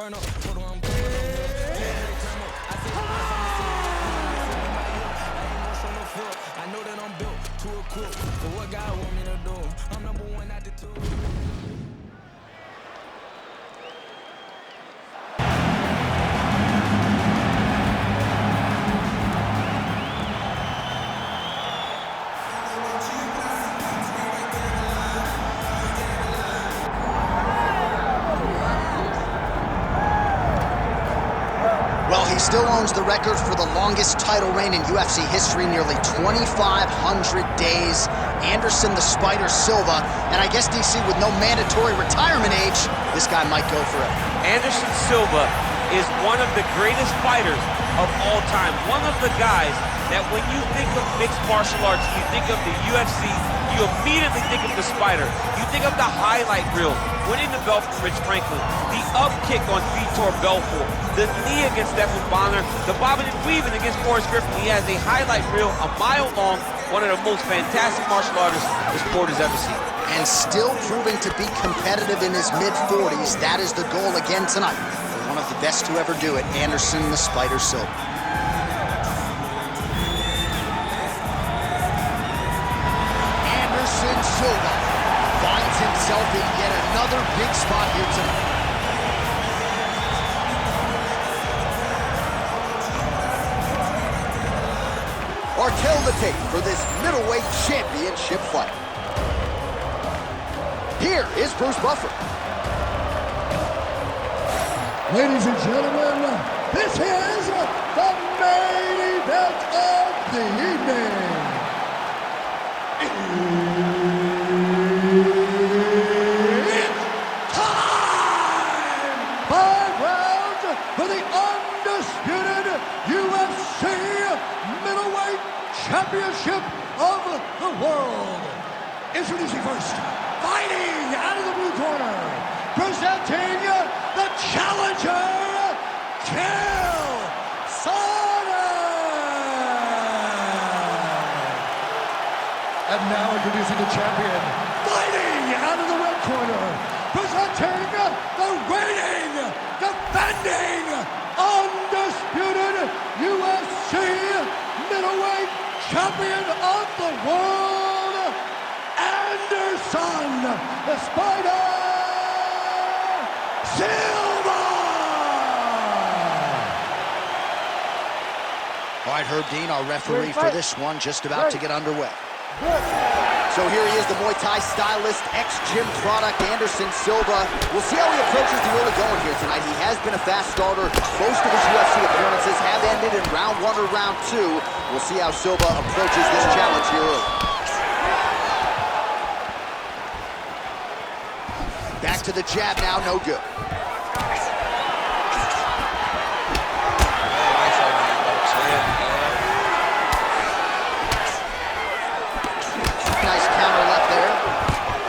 burn up. Hold on, I'm coming up. I said, I ain't gonna show no fear. I know that I'm built to equip for what God want me to do. I'm number one, not the two. Well, he still owns the record for the longest title reign in UFC history, nearly 2,500 days. Anderson the Spider Silva, and I guess, DC, with no mandatory retirement age, this guy might go forever. Anderson Silva is one of the greatest fighters of all time. One of the guys that when you think of mixed martial arts, you think of the UFC, you immediately think of the Spider. You think of the highlight reel, winning the belt from Rich Franklin, the up kick on Vitor Belfort, the knee against Stephen Bonner, the bobbing and weaving against Forrest Griffin. He has a highlight reel a mile long, one of the most fantastic martial artists the sport has ever seen. And still proving to be competitive in his mid-40s. That is the goal again tonight. For one of the best to ever do it, Anderson the Spider Silva. Anderson Silva finds himself in yet another big spot here tonight. Chael the tape for this middleweight championship fight. Here is Bruce Buffer. Ladies and gentlemen, this is the main event of the evening. It's time! 5 rounds for the undisputed UFC middleweight championship of the world. Introducing first, fighting out of the blue corner, presenting the challenger, Chael Sonnen. And now introducing the champion, fighting out of the red corner, presenting the reigning, defending, undisputed UFC middleweight champion of the world, Anderson the Spider Silva! All right, Herb Dean, our referee for this one, just about to get underway. So here he is, the Muay Thai stylist, ex-gym product, Anderson Silva. We'll see how he approaches the early going here tonight. He has been a fast starter. Most of his UFC appearances have ended in round 1 or round 2. We'll see how Silva approaches this challenge here early. Back to the jab now, no good. Nice counter left there.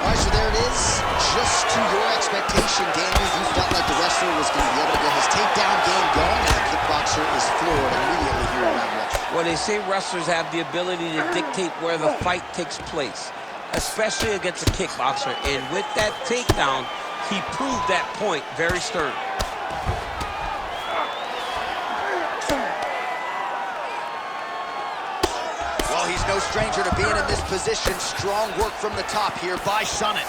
All right, so there it is. Just to your expectation, Daniel, you felt like the wrestler was going to be able to get his takedown game going, and the kickboxer is floored immediately here in round 1. Well, they say wrestlers have the ability to dictate where the fight takes place, especially against a kickboxer. And with that takedown, he proved that point very stern. Well, he's no stranger to being in this position. Strong work from the top here by Sonnen.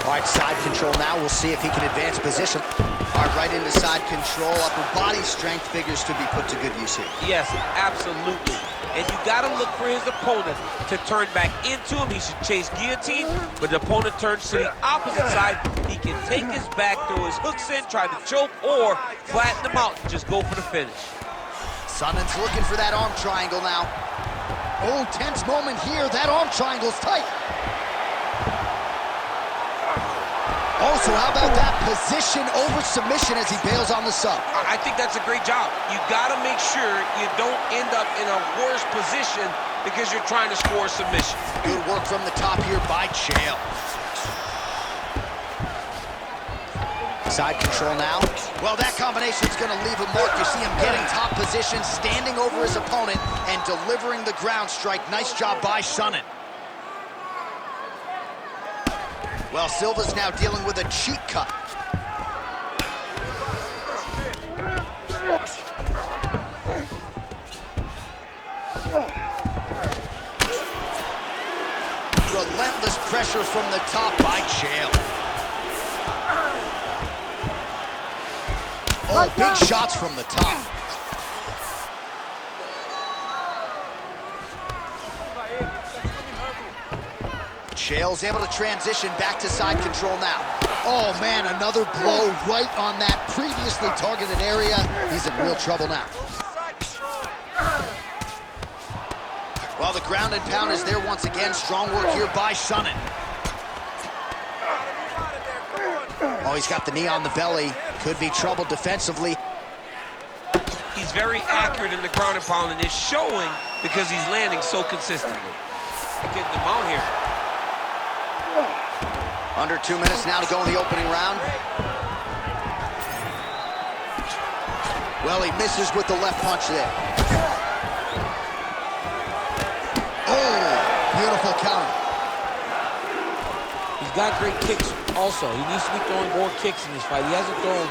All right, side control now. We'll see if he can advance position. All right, right into side control. Upper body strength figures to be put to good use here. Yes, absolutely. And you got to look for his opponent to turn back into him. He should chase guillotine, but the opponent turns to the opposite side. He can take his back, throw his hooks in, try to choke, or flatten him out and just go for the finish. Sonnen's looking for that arm triangle now. Oh, tense moment here. That arm triangle's tight. Also, how about that position over submission as he bails on the sub? I think that's a great job. You got to make sure you don't end up in a worse position because you're trying to score a submission. Good work from the top here by Chael. Side control now. Well, that combination's going to leave a mark. You see him getting top position, standing over his opponent, and delivering the ground strike. Nice job by Sonnen. Well, Silva's now dealing with a cheek cut. Relentless pressure from the top by Chael. Oh, big shots from the top. Chael's able to transition back to side control now. Oh man, another blow right on that previously targeted area. He's in real trouble now. Well, the ground and pound is there once again. Strong work here by Sonnen. Oh, he's got the knee on the belly. Could be trouble defensively. He's very accurate in the ground and pound, and it's showing because he's landing so consistently. Getting them out here. Under 2 minutes now to go in the opening round. Well, he misses with the left punch there. Oh, beautiful counter. He's got great kicks also. He needs to be throwing more kicks in this fight. He hasn't thrown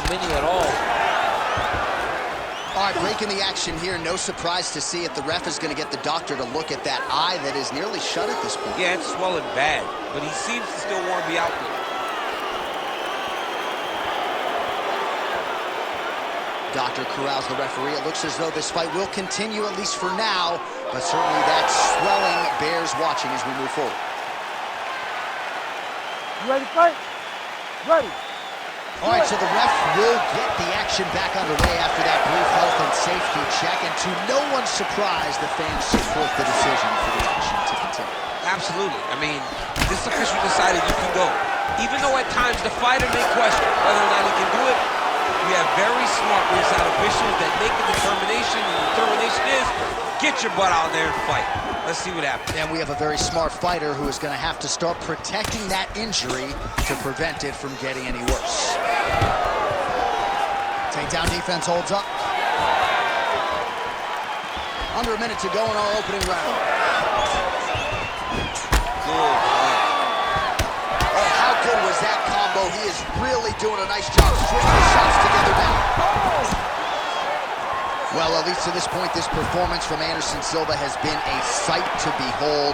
many at all. All right, breaking the action here. No surprise to see it. The ref is going to get the doctor to look at that eye that is nearly shut at this point. Yeah, it's swelling bad, but he seems to still want to be out there. Doctor corrals the referee. It looks as though this fight will continue, at least for now, but certainly that swelling bears watching as we move forward. You ready to fight? Ready. All right, so the ref will get the action back underway after that brief health and safety check, and to no one's surprise, the fans support the decision for the action to continue. Absolutely. I mean, this official decided you can go. Even though at times the fighter may question whether or not he can do it, we have very smart ringside officials that make a determination, and the determination is get your butt out there and fight. Let's see what happens. And we have a very smart fighter who is going to have to start protecting that injury to prevent it from getting any worse. Takedown defense holds up. Under a minute to go in our opening round. Oh, how good was that combo? He is really doing a nice job stringing the shots together now. Well, at least to this point, this performance from Anderson Silva has been a sight to behold.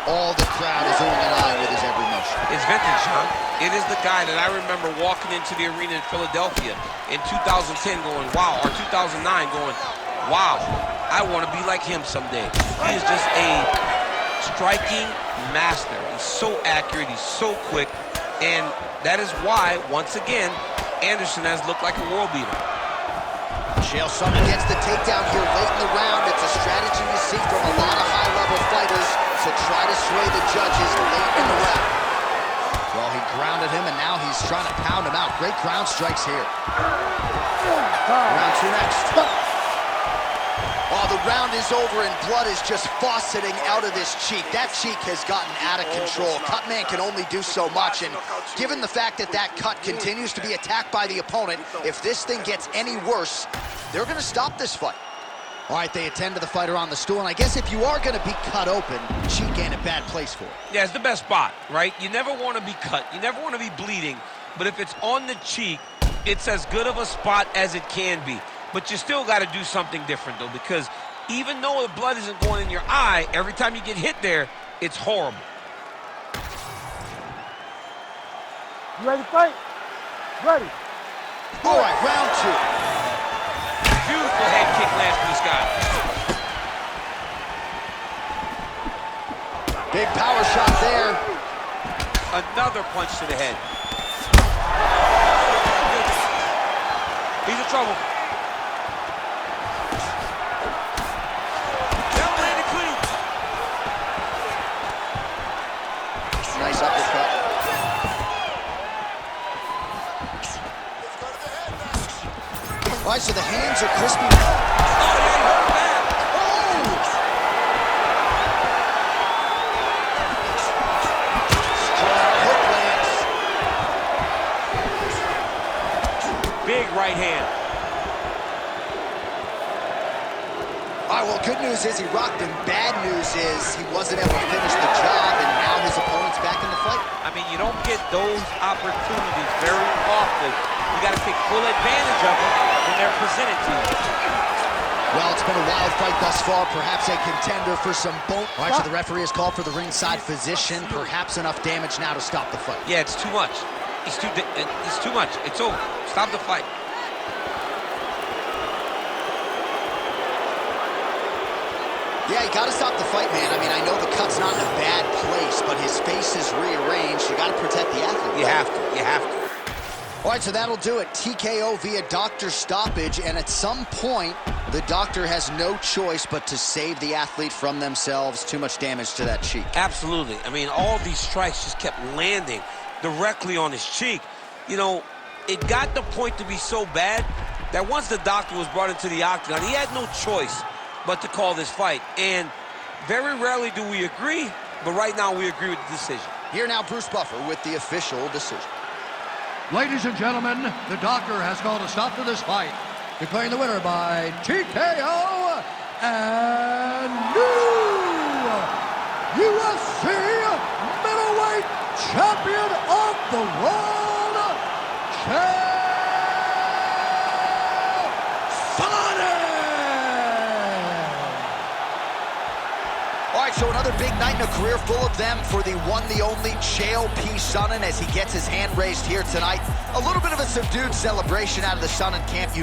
All the crowd is oohing and eyeing with his every motion. It's vintage, huh? It is the guy that I remember walking into the arena in Philadelphia in 2010 going, wow, or 2009 going, wow, I want to be like him someday. He is just a striking master. He's so accurate, he's so quick, and that is why, once again, Anderson has looked like a world beater. Chael Sonnen gets the takedown here late in the round. It's a strategy you see from a lot of high-level fighters to try to sway the judges late in the round. Well, he grounded him, and now he's trying to pound him out. Great ground strikes here. Round 2 next. Oh, the round is over, and blood is just fauceting out of this cheek. That cheek has gotten out of control. Cutman can only do so much, and given the fact that that cut continues to be attacked by the opponent, if this thing gets any worse, they're going to stop this fight. All right, they attend to the fighter on the stool, and I guess if you are going to be cut open, cheek ain't a bad place for it. Yeah, it's the best spot, right? You never want to be cut. You never want to be bleeding, but if it's on the cheek, it's as good of a spot as it can be. But you still got to do something different, though, because even though the blood isn't going in your eye, every time you get hit there, it's horrible. You ready to fight? Ready. All right, round 2. Beautiful head kick lands from this guy. Big power shot there. Another punch to the head. He's in trouble. Nice uppercut. All right, so the hands are crispy. Oh, yeah, he hurt bad. Strong hook lands. Big right hand. All right, well, good news is he rocked him. Bad news is he wasn't able to finish the job, and now his opponent's gets back in the fight. I mean, you don't get those opportunities very often. You got to take full advantage of them when they're presented to you. Well, it's been a wild fight thus far. Perhaps a contender for some bone. All right, so the referee has called for the ringside physician. Perhaps enough damage now to stop the fight. Yeah, it's too much. It's too much. It's over. Stop the fight. Yeah, you got to stop the fight, man. I mean, I know the cut's not in a bad place, but his face is rearranged. You got to protect the athlete. You have to. You have to. All right, so that'll do it. TKO via doctor stoppage, and at some point, the doctor has no choice but to save the athlete from themselves. Too much damage to that cheek. Absolutely. I mean, all these strikes just kept landing directly on his cheek. You know, it got the point to be so bad that once the doctor was brought into the octagon, he had no choice but to call this fight. And very rarely do we agree, but right now we agree with the decision. Here now, Bruce Buffer with the official decision. Ladies and gentlemen, the doctor has called a stop to this fight, declaring the winner by TKO and new UFC middleweight champion of the world, Chael Sonnen! All right, so another big night in a career full of them for the one, the only Chael P. Sonnen as he gets his hand raised here tonight. A little bit of a subdued celebration out of the Sonnen camp.